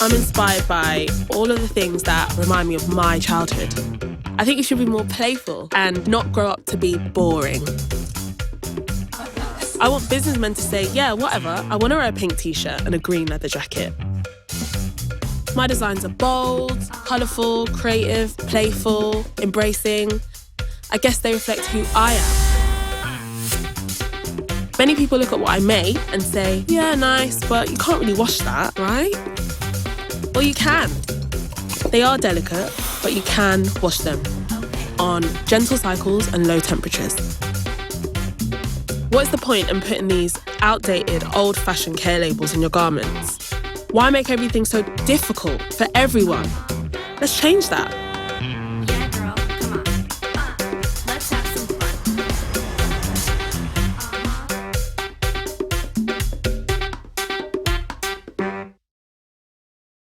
I'm inspired by all of the things that remind me of my childhood. I think you should be more playful and not grow up to be boring. I want businessmen to say, yeah, whatever, I want to wear a pink t-shirt and a green leather jacket. My designs are bold, colourful, creative, playful, embracing. I guess they reflect who I am. Many people look at what I make and say, yeah, nice, but you can't really wash that, right? Well, you can. They are delicate, but you can wash them on gentle cycles and low temperatures. What's the point in putting these outdated, old-fashioned care labels in your garments? Why make everything so difficult for everyone? Let's change that.